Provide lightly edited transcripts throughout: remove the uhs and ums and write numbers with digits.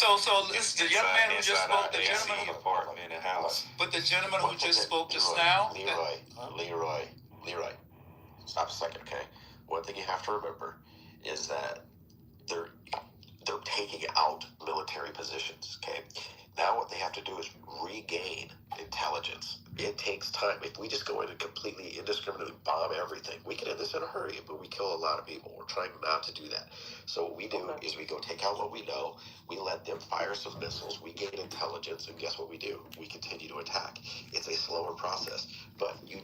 So listen, the young man who just spoke, the gentleman apartment and house. but the gentleman who just spoke just now, Leroy, stop a second, okay? One thing you have to remember is that they're taking out military positions, okay? Now what they have to do is regain intelligence. It takes time. If we just go in and completely indiscriminately bomb everything, we can end this in a hurry, but we kill a lot of people. We're trying not to do that. So what we do is we go take out what we know, we let them fire some missiles, we gain intelligence, and guess what we do? We continue to attack. It's a slower process, but you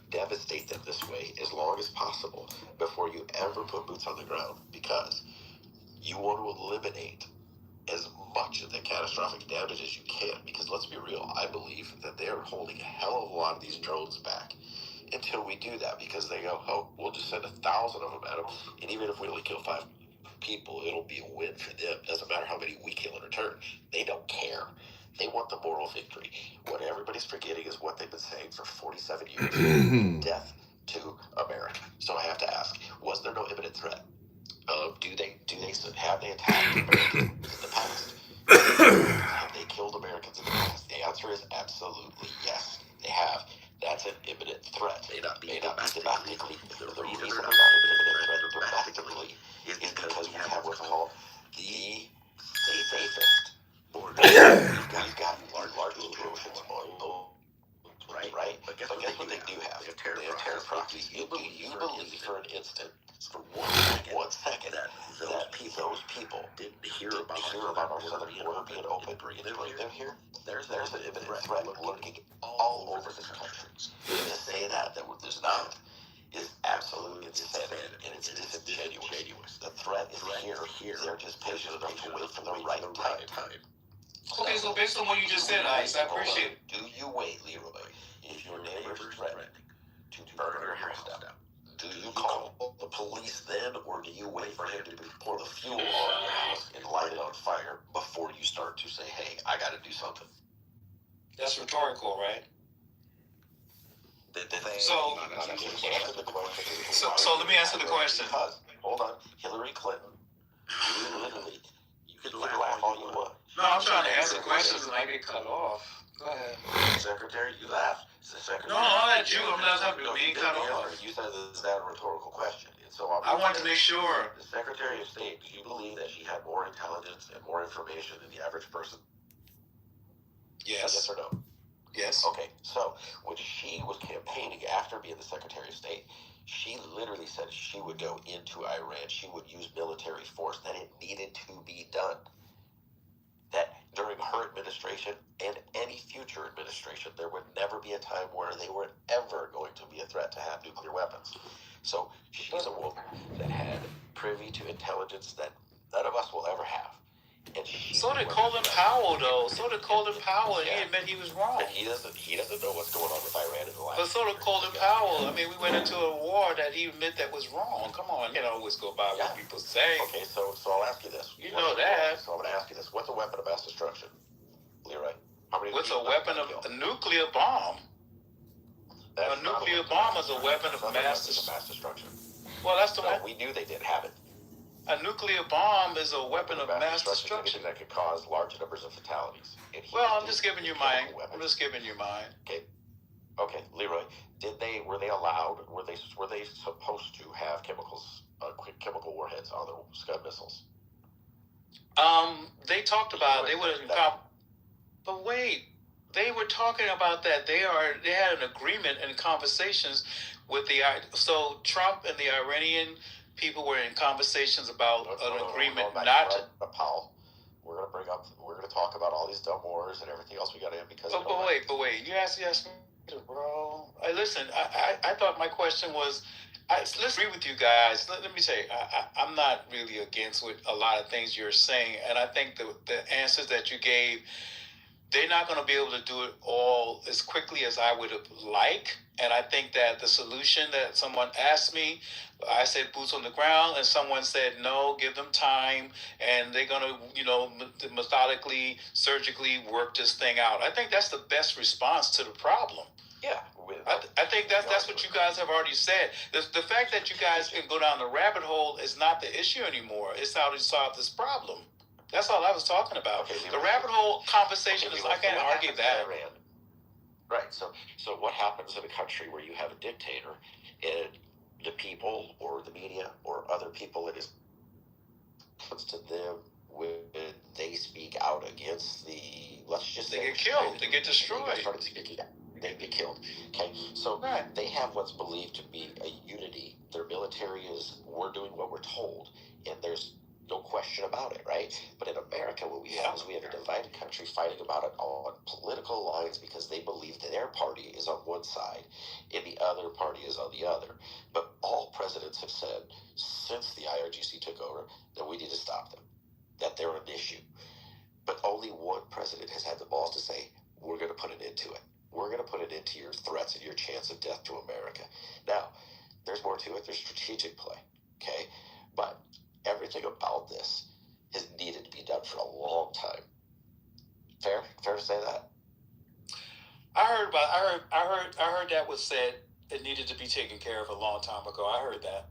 devastate them this way as long as possible before you ever put boots on the ground, because you want to eliminate as much of the catastrophic damage as you can, because let's be real, I believe that they're holding a hell of a lot of these drones back until we do that, because they go, oh, we'll just send 1,000 of them at them, and even if we only kill 5 people, it'll be a win for them. Doesn't matter how many we kill in return. They don't care. They want the moral victory. What everybody's forgetting is what they've been saying for 47 years. Death to America. So I have to ask, was there no imminent threat? Have they attacked Americans in the past? Have they killed Americans in the past? The answer is absolutely yes. They have. That's an imminent threat. May not be domestically. The reason it's not an imminent threat domestically is because we have what's called the safest border. We've got large oceans on both. Right? But guess what they do have? They have terror proxies. Do you believe for an instant, for one second, that those people didn't hear about our southern border being open, bringing them here? There's an imminent threat lurking all over this country. To say that there's not is absolutely insanity, and it's disingenuous. The threat is here. They're just patient enough to wait for the right time. okay, so based on what you just said, Ice, I appreciate it. Do you wait, Leroy? If your neighbor's threatening to burn your house down, do you call the police then, or do you wait for him to pour the fuel on your house and light it on fire before you start to say, hey, I got to do something? That's rhetorical, right? So let me answer the question. Because, hold on, Hillary Clinton, you can laugh all you want. No, I'm trying to answer questions and I get cut off. Go ahead. Secretary, you laughed. Secretary. No, I'm not you. I'm not talking about being cut off. You said this is a rhetorical question. And so I want to make sure. The Secretary of State, do you believe that she had more intelligence and more information than the average person? Yes. Yes or no? Yes. Okay, so when she was campaigning after being the Secretary of State, she literally said she would go into Iran. She would use military force, that it needed to be done. That during her administration and any future administration, there would never be a time where they were ever going to be a threat to have nuclear weapons. So she's a woman that had privy to intelligence that none of us will ever have. And so did Colin Powell, though. So did Colin Powell, and he admitted he was wrong. And he doesn't know what's going on with Iran in the last. But so did Colin Powell. I mean, we went into a war that he admitted that was wrong. Come on, you know, always go by what people say. Okay, so I'll ask you this. You know that. So I'm going to ask you this. What's a weapon of mass destruction, Leroy? What's a weapon of a nuclear bomb? A nuclear bomb is a weapon of mass destruction. Well, that's the one. We knew they didn't have it. A nuclear bomb is a weapon of mass destruction. That could cause large numbers of fatalities. Well, I'm just giving you mine. Okay, Leroy, were they supposed to have chemical warheads on their Scud missiles? They talked about they would have. But wait, they were talking about that. They had an agreement and conversations with so Trump and the Iranian people were in conversations about an agreement not to. Powell, we're going to talk about all these dumb wars and everything else we got in because. But wait, you asked me, bro. Listen, I thought my question was, let's agree with you guys. Let me say, I'm not really against with a lot of things you're saying, and I think the answers that you gave, they're not going to be able to do it all as quickly as I would have liked. And I think that the solution that someone asked me, I said boots on the ground, and someone said no, give them time, and they're going to, methodically, surgically work this thing out. I think that's the best response to the problem. Yeah. I think that's what you guys have already said. The fact that you guys can go down the rabbit hole is not the issue anymore. It's how to solve this problem. That's all I was talking about. Okay, the rabbit hole conversation is, I can't argue that. Iran? Right. So what happens in a country where you have a dictator and the people or the media or other people it is to them when they speak out against the, let's just they say, get killed, they get destroyed. They get killed. Okay, so right. They have what's believed to be a unity. Their military is, we're doing what we're told, and there's no question about it, right? But in America, what we have is we have a divided country fighting about it on political lines because they believe that their party is on one side and the other party is on the other. But all presidents have said since the IRGC took over that we need to stop them, that they're an issue. But only one president has had the balls to say, we're going to put an end to it. We're going to put an end to your threats and your chance of death to America. Now, there's more to it. There's strategic play, okay? But everything about this has needed to be done for a long time. Fair to say that? I heard that was said. It needed to be taken care of a long time ago. I heard that.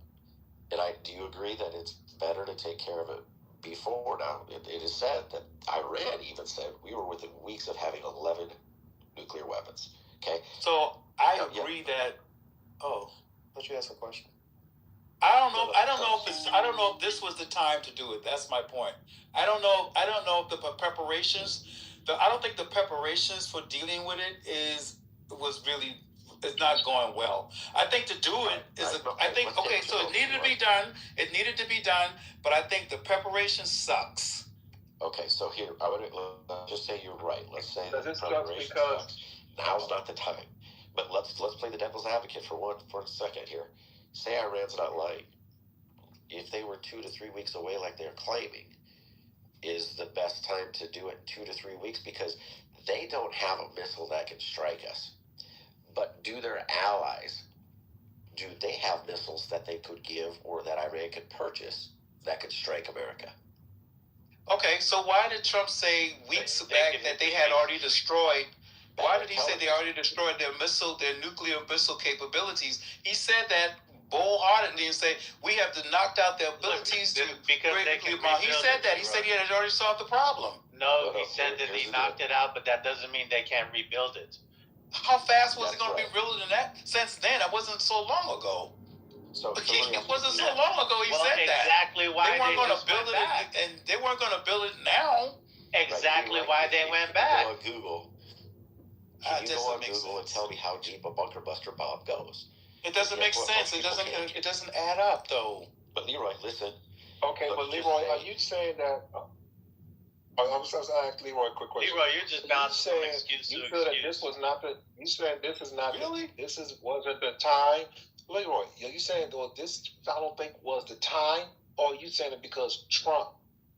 And do you agree that it's better to take care of it before now? It is said that Iran even said we were within weeks of having 11 nuclear weapons. Okay. So I agree that. Oh, let you ask a question. I don't know if this was the time to do it. That's my point. I don't know if the preparations. I don't think the preparations for dealing with it is not going well. I think to do it is. So it needed to be done. It needed to be done, but I think the preparation sucks. Okay, so here I would just say you're right. Let's say that the preparation sucks. Now's not the time. But let's play the devil's advocate for a second here. Say Iran's not lying. If they were 2 to 3 weeks away, like they're claiming, is the best time to do it 2 to 3 weeks because they don't have a missile that can strike us. But do their allies? Do they have missiles that they could give or that Iran could purchase that could strike America? Okay, so why did Trump say weeks back that they had already destroyed? Why did he say they already destroyed their nuclear missile capabilities? He said that wholeheartedly and say we have knocked out their abilities to because they can. He said that. He said he had already solved the problem. No, he said that he knocked it out, but that doesn't mean they can't rebuild it. How fast was it going to be rebuilt in that? Since then, it wasn't so long ago. It wasn't so long ago he said that. Exactly why they weren't going to build it, and they weren't going to build it now. Exactly why they went back. Go on Google. Can you go on Google and tell me how deep a bunker buster bomb goes? It doesn't make sense. It doesn't add up though. But Leroy, listen. Okay, but Leroy, are you saying that? I'm just asking Leroy a quick question. Leroy, you're just bouncing from excuse to excuse. This was not the. You said this is not. Really? Wasn't the time. Leroy, are you saying this? I don't think was the time, or are you saying it because Trump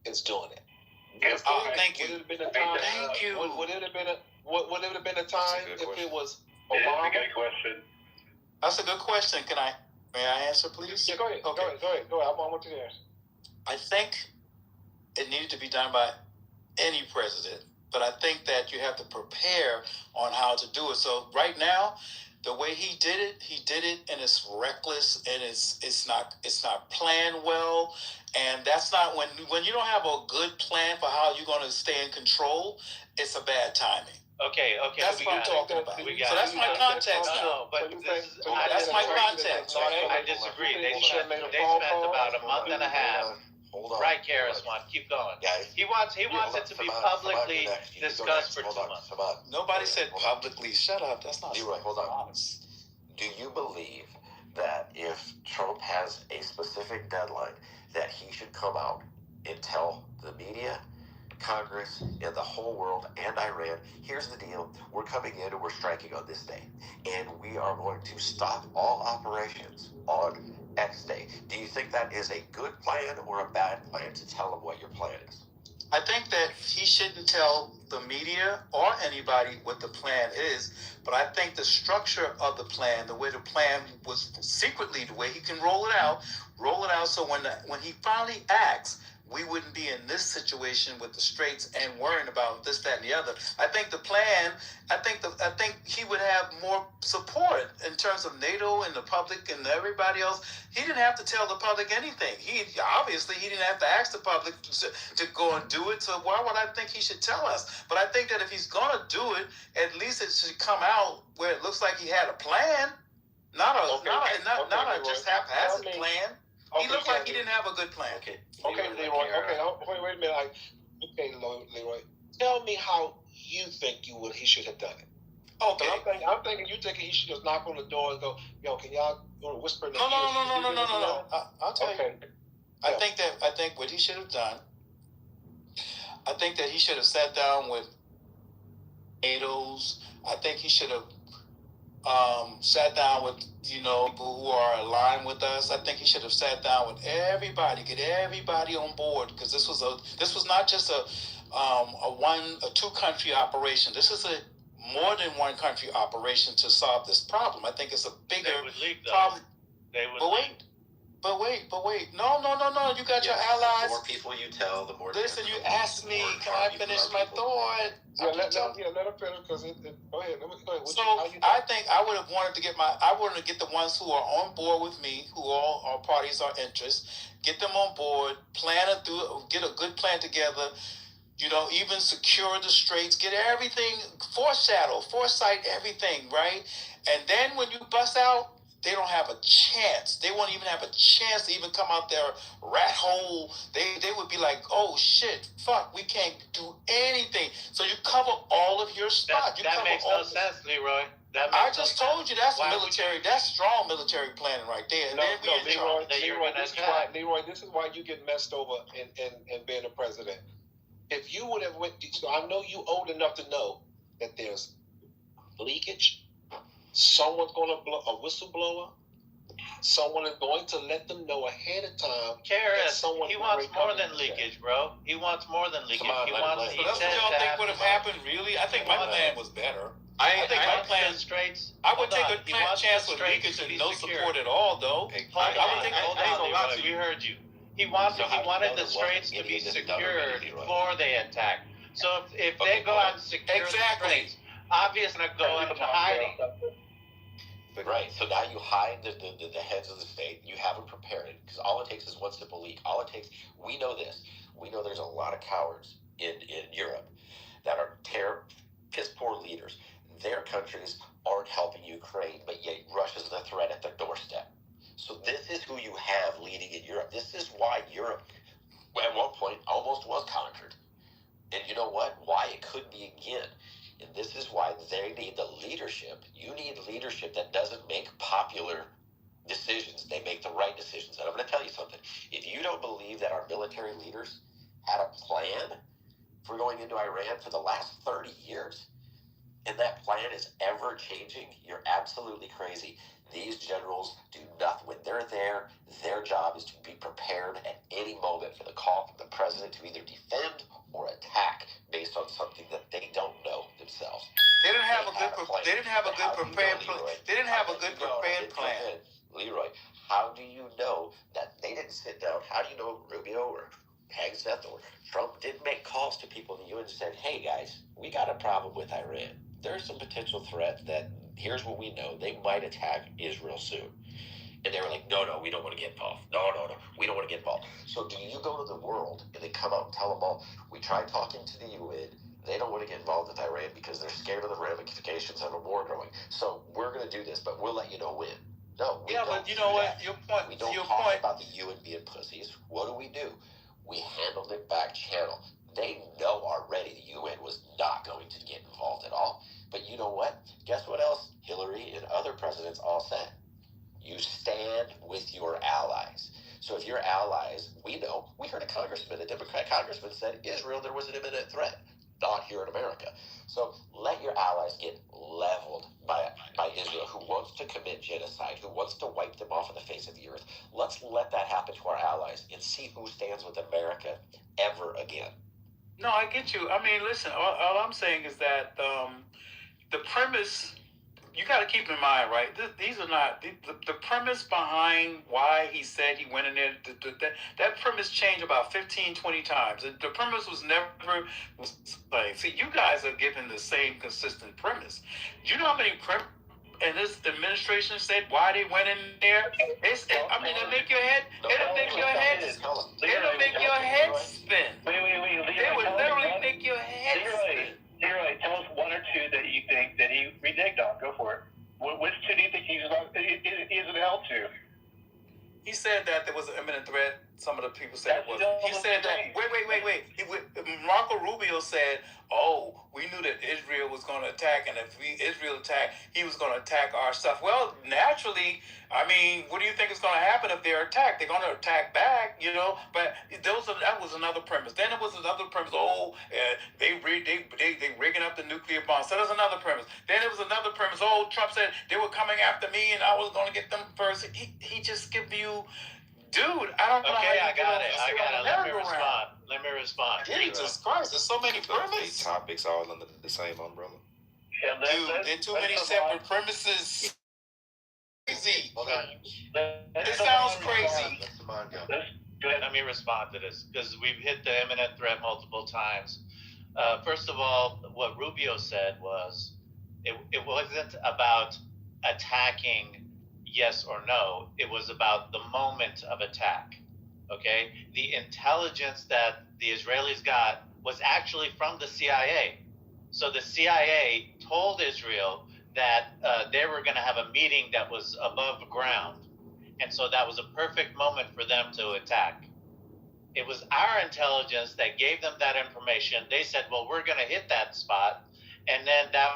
is doing it? Thank you. Would it have been a time? Thank you. Would it have been a? Would it have been a time if it was Obama? Yeah, that's a good question. That's a good question. May I answer, please? Yeah, go ahead. Okay. Go ahead. I want you to answer. I think it needed to be done by any president, but I think that you have to prepare on how to do it. So right now, the way he did it, and it's reckless, and it's not planned well, and that's not when you don't have a good plan for how you're going to stay in control. It's a bad timing. Okay. That's what I'm talking about. So that's my context. No, but that's my context. I disagree. They spent about a month and a half. Hold on. Right, Karisman, keep going. Guys, he wants it to be publicly discussed for 2 months. Nobody said publicly. Shut up. That's not Leroy, hold on. honest. Do you believe that if Trump has a specific deadline, that he should come out and tell the media, Congress, and the whole world, and Iran, here's the deal, we're coming in and we're striking on this day, and we are going to stop all operations on X day? Do you think that is a good plan or a bad plan to tell them what your plan is? I think that he shouldn't tell the media or anybody what the plan is, but I think the structure of the plan, the way the plan was secretly, the way he can roll it out so when he finally acts, we wouldn't be in this situation with the Straits and worrying about this, that, and the other. I think the plan. I think he would have more support in terms of NATO and the public and everybody else. He didn't have to tell the public anything. He didn't have to ask the public to go and do it. So why would I think he should tell us? But I think that if he's gonna do it, at least it should come out where it looks like he had a plan, not a just haphazard plan. He looked like he didn't have a good plan. Okay, Leroy. Wait a minute. Okay, Leroy. Tell me how you think he should have done it. Okay. I'm thinking you thinking he should just knock on the door and go, yo, can y'all whisper? No. I'll tell you. I think what he should have done. I think that he should have sat down with NATO's. I think he should have sat down with people who are aligned with us. I think he should have sat down with everybody, get everybody on board, because this was not just a two country operation. This is a more than one country operation to solve this problem. I think it's a bigger problem. But wait. No. You got your allies. The more people you tell, the more. Listen, you asked me. Can I finish my thought? Let him finish. Go ahead. So I think I would have wanted to get the ones who are on board with me, who all parties are interest, get them on board, get a good plan together. Even secure the Straits, get everything, foresight everything, right? And then when you bust out, they don't have a chance. They won't even have a chance to even come out their rat hole. They would be like, oh shit, fuck, we can't do anything. So you cover all of your spots. That makes no sense, Leroy. I just told you that's military. That's strong military planning right there. Leroy, this is why you get messed over in being a president. If you would have so I know you old enough to know that there's leakage. Someone's going to blow a whistleblower. Someone is going to let them know ahead of time. He wants more than leakage, bro. He wants more than leakage. So that's what y'all think would have happened, really? I think my plan was better. I think my plan Straits. I would take a chance with leakage and no support at all, though. We heard you. He wanted the Straits to be secured before they attack. So if they go out and secure the Straits, obviously going to go into hiding. Right, so now you hide the heads of the state. You haven't prepared it, because all it takes is one simple leak. We know this. We know there's a lot of cowards in Europe that are piss poor leaders. Their countries aren't helping Ukraine, but yet Russia's the threat at their doorstep. So this is who you have leading in Europe. This is why Europe, at one point, almost was conquered. And you know what? Why it could be again. And this is why they need the leadership. You need leadership that doesn't make popular decisions. They make the right decisions. And I'm going to tell you something. If you don't believe that our military leaders had a plan for going into Iran for the last 30 years, and that plan is ever changing, you're absolutely crazy. These generals do nothing. When they're there, their job is to be prepared at any moment for the call from the president to either defend or attack based on something that they don't know themselves. They didn't have a good prepared plan. Leroy, how do you know that they didn't sit down? How do you know Rubio or Hegseth or Trump didn't make calls to people in the UN and said, hey guys, we got a problem with Iran. There's some potential threat that here's what we know. They might attack Israel soon. And they were like, no, we don't want to get involved. No, we don't want to get involved. So do you go to the world and they come out and tell them all, we tried talking to the UN. They don't want to get involved with Iran because they're scared of the ramifications of a war growing. So we're going to do this, but we'll let you know when. No, we don't. But you know what? Your point. We don't talk about the UN being pussies. What do? We handled it back channel. They know already the UN was not going to get involved at all. But you know what? Guess what else Hillary and other presidents all said? You stand with your allies. So if your allies, we heard a Democrat congressman said Israel, there was an imminent threat. Not here in America. So let your allies get leveled by Israel, who wants to commit genocide, who wants to wipe them off of the face of the earth. Let's let that happen to our allies and see who stands with America ever again. No, I get you. I mean, listen, all I'm saying is that the premise you got to keep in mind, right? These are not the premise behind why he said he went in there. That premise changed about 15, 20 times. The premise was never like. See, you guys are giving the same consistent premise. You know how many and this administration said why they went in there? It'll make your head. It'll make your head. It'll make your head spin. Wait. It would literally make your head spin. Leroy, tell us one or two that you think that he reneged on. Go for it. Which two do you think he isn't held to? He said that there was an imminent threat. Some of the people said it was. He said that. Wait. Marco Rubio said, "Oh, we knew that Israel was going to attack, and if Israel attacked, he was going to attack our stuff." Well, naturally, I mean, what do you think is going to happen if they're attacked? They're going to attack back, you know. But that was another premise. Then it was another premise. Oh, they rigging up the nuclear bomb. So there's another premise. Then it was another premise. Oh, Trump said they were coming after me, and I was going to get them first. He just give you. Dude, I don't know how you I got it. Let me respond. Jesus Christ, there's so many premises. Topics all under the same umbrella. Yeah, Dude, there are too many separate premises. Crazy. It sounds crazy. Go ahead. Let me respond to this because we've hit the imminent threat multiple times. First of all, what Rubio said was it wasn't about attacking yes or no. It was about the moment of attack. Okay? The intelligence that the Israelis got was actually from the CIA. So the CIA told Israel that they were going to have a meeting that was above ground. And so that was a perfect moment for them to attack. It was our intelligence that gave them that information. They said, well, we're going to hit that spot. And then that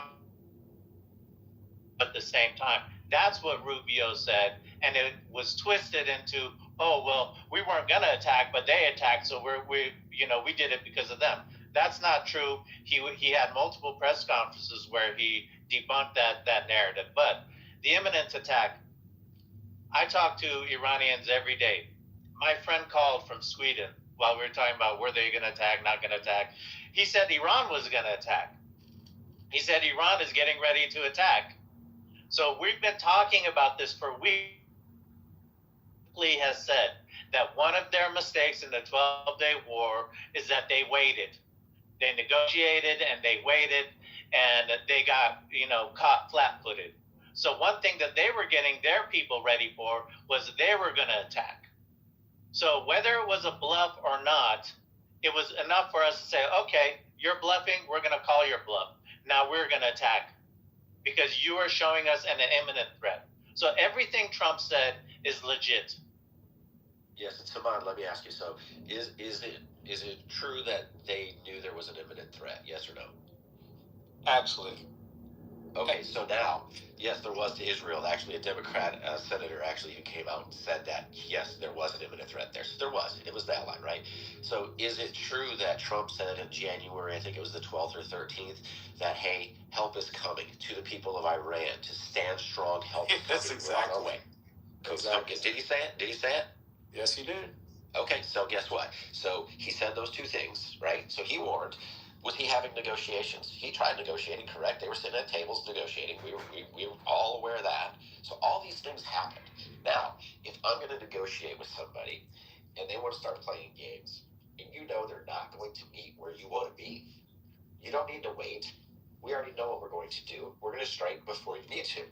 at the same time. That's what Rubio said. And it was twisted into, oh, well, we weren't going to attack, but they attacked. So we did it because of them. That's not true. He had multiple press conferences where he debunked that narrative. But the imminent attack, I talk to Iranians every day. My friend called from Sweden while we were talking about were they going to attack, not going to attack. He said Iran was going to attack. He said Iran is getting ready to attack. So we've been talking about this for weeks. Lee has said that one of their mistakes in the 12-day war is that they waited. They negotiated and they waited and they got, caught flat-footed. So one thing that they were getting their people ready for was they were going to attack. So whether it was a bluff or not, it was enough for us to say, okay, you're bluffing, we're going to call your bluff. Now we're going to attack because you are showing us an imminent threat. So everything Trump said is legit. Yes, and Saman, let me ask you, so is it true that they knew there was an imminent threat, yes or no? Absolutely. Okay, so now, yes, there was to Israel, actually a Democrat senator actually who came out and said that, yes, there was an imminent threat there. So there was. It was that line, right? So is it true that Trump said in January, I think it was the 12th or 13th, that, hey, help is coming to the people of Iran to stand strong, help is coming, That's exactly. We're on our way. Exactly. Did he say it? Did he say it? Yes, he did. Okay, so guess what? So he said those two things, right? So he warned. Was he having negotiations? He tried negotiating, correct? They were sitting at tables negotiating. We were all aware of that. So all these things happened. Now, if I'm going to negotiate with somebody and they want to start playing games, and you know they're not going to meet where you want to be, you don't need to wait. We already know what we're going to do. We're going to strike before you need to.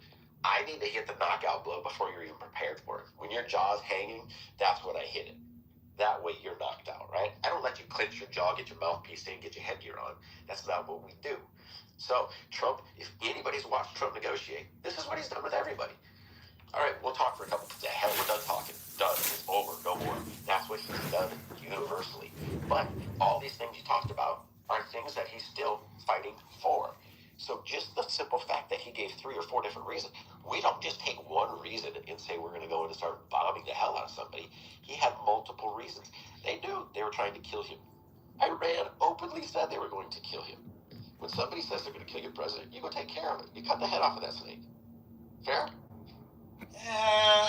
I need to hit the knockout blow before you're even prepared for it. When your jaw's hanging, that's when I hit it. That way you're knocked out, right? I don't let you clench your jaw, get your mouthpiece in, get your headgear on. That's not what we do. So Trump, if anybody's watched Trump negotiate, this is what he's done with everybody. All right, we'll talk for a couple. The hell, we're done talking. Done. It's over. No more. That's what he's done universally. But all these things you talked about are things that he's still fighting for. So just the simple fact that he gave 3 or 4 different reasons, we don't just take one reason and say we're going to go in and start bombing the hell out of somebody. He had multiple reasons. They knew they were trying to kill him. Iran openly said they were going to kill him. When somebody says they're going to kill your president, you go take care of it. You cut the head off of that snake. Fair? Yeah.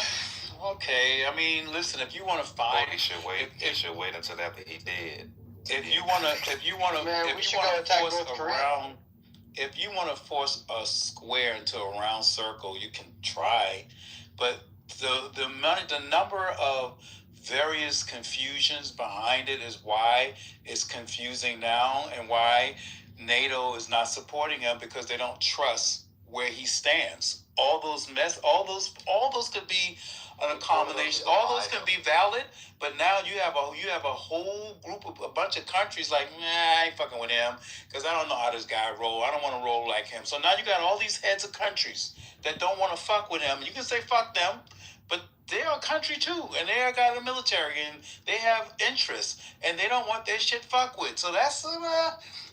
Okay. I mean, listen. If you want to fight, He should wait. He should wait until after he did. If you want to force around. if you want to force a square into a round circle, you can try, but the number of various confusions behind it is why it's confusing now, and why NATO is not supporting him, because they don't trust where he stands. All those could be an accommodation. All those can be valid, but now you have a whole group of a bunch of countries like, nah, I ain't fucking with him because I don't know how this guy roll. I don't want to roll like him. So now you got all these heads of countries that don't want to fuck with him. You can say fuck them, but they're a country too, and they got a military, and they have interests, and they don't want their shit fucked with. So that's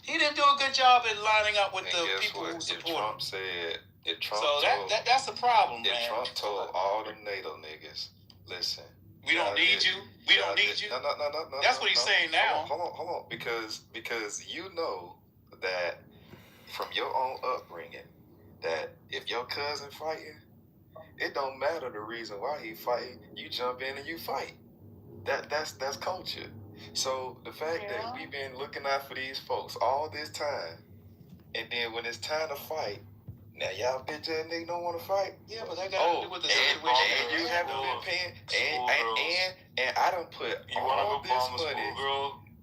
he didn't do a good job at lining up with the people who support him. Trump said. Trump that's the problem, man. Trump told all the NATO niggas, listen. We don't need you. We don't need you. No. That's what he's saying now. Hold on. Because you know that from your own upbringing, that if your cousin fighting, it don't matter the reason why he fighting. You jump in and you fight. That's culture. So the fact that we've been looking out for these folks all this time, and then when it's time to fight, now y'all bitch ass niggas don't want to fight. Yeah, but that got to do with the situation. And you haven't been paying. And I done put all this money.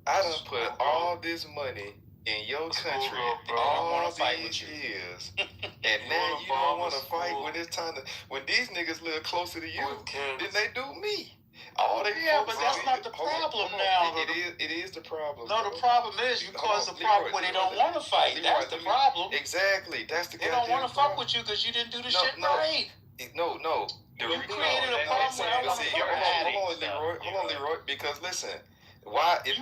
I done put all this money in your country all these years, and now you don't want to fight when it's time to. When these niggas live closer to you than they do me. But that's not the problem now. It is the problem. No, the problem is you cause the problem when they don't want to fight. That's the problem. Exactly. That's the. They don't want to fuck with you because you didn't do the shit right. No. You created a problem where I want to fuck. Hold on, Leroy. Because listen, why if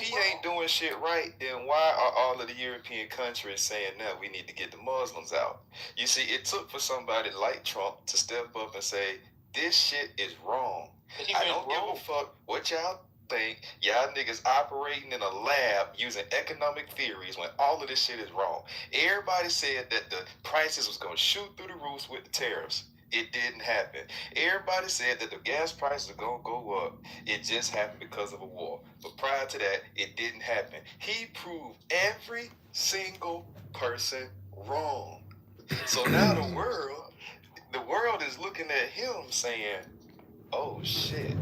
he ain't doing shit right, then why are all of the European countries saying now we need to get the Muslims out? You see, it took for somebody like Trump to step up and say, this shit is wrong. I don't give a fuck what y'all think. Y'all niggas operating in a lab using economic theories when all of this shit is wrong. Everybody said that the prices was going to shoot through the roofs with the tariffs. It didn't happen. Everybody said that the gas prices are going to go up. It just happened because of a war. But prior to that, it didn't happen. He proved every single person wrong. So now the world is looking at him saying, oh shit,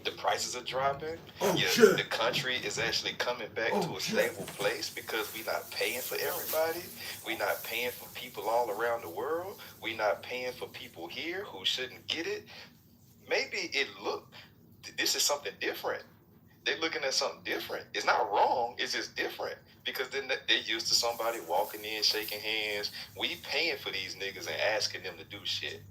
the prices are dropping. Shit. The country is actually coming back to a stable place because we're not paying for everybody. We're not paying for people all around the world. We're not paying for people here who shouldn't get it. Maybe this is something different. They're looking at something different. It's not wrong. It's just different. Because then they're used to somebody walking in, shaking hands. We paying for these niggas and asking them to do shit.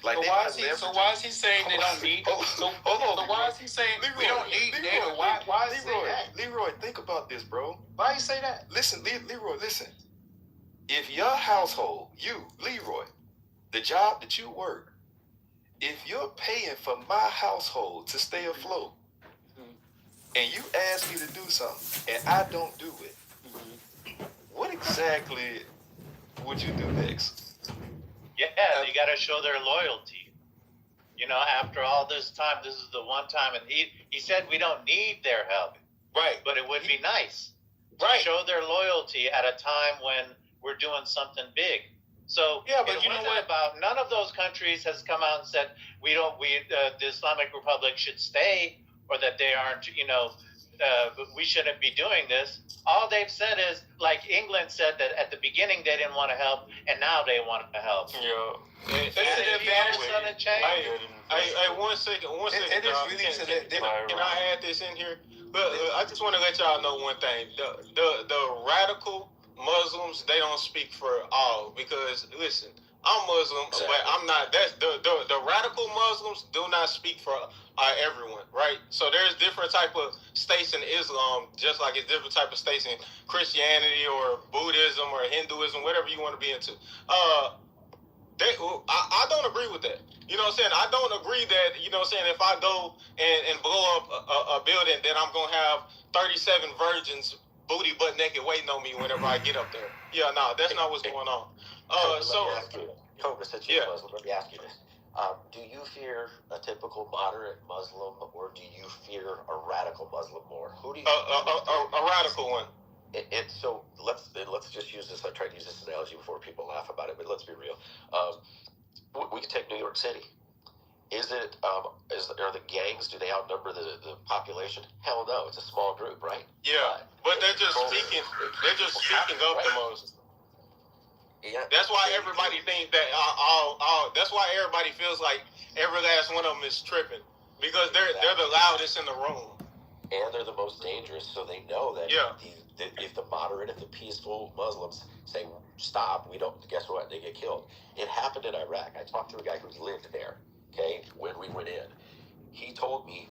Like, so why is he saying they don't need? Hold on. So why is he saying we don't need NATO? Why is he saying that? Leroy, think about this, bro. Why you say that? Listen, Leroy, listen. If your household, you, Leroy, the job that you work, if you're paying for my household to stay afloat, and you ask me to do something, and I don't do it, what exactly would you do next? Yeah, you got to show their loyalty. You know, after all this time, this is the one time, and he said we don't need their help. Right. But it would be nice to right. show their loyalty at a time when we're doing something big. So yeah, but you know what? None of those countries has come out and said the Islamic Republic should stay, or that they aren't, we shouldn't be doing this. All they've said is, like England said, that at the beginning they didn't want to help, and now they want to help. Yeah. That's an advantage. Hey, one second. Can I add this in here? But I just want to let y'all know one thing. The radical Muslims, they don't speak for all, because listen, I'm Muslim, but I'm not. That's the radical Muslims do not speak for everyone, right? So there's different type of states in Islam, just like it's different type of states in Christianity or Buddhism or Hinduism, whatever you want to be into. I don't agree with that. You know what I'm saying? I don't agree that, you know what I'm saying, if I go and blow up a building, then I'm going to have 37 virgins booty butt naked waiting on me whenever I get up there. Yeah, no, that's not what's going on. Cobra, since you're Muslim, let me ask you this. Do you fear a typical moderate Muslim, or do you fear a radical Muslim more? Who do you a radical one. And so let's just use this. I tried to use this analogy before people laugh about it, but let's be real. We can take New York City. Is it are the gangs? Do they outnumber the population? Hell no, it's a small group, right? Yeah, but they're just speaking. They're just speaking up the most. Yeah, that's why everybody thinks that that's why everybody feels like every last one of them is tripping, because they're the loudest in the room. And they're the most dangerous, so they know that if the moderate, if the peaceful Muslims say stop, we don't. Guess what? They get killed. It happened in Iraq. I talked to a guy who's lived there.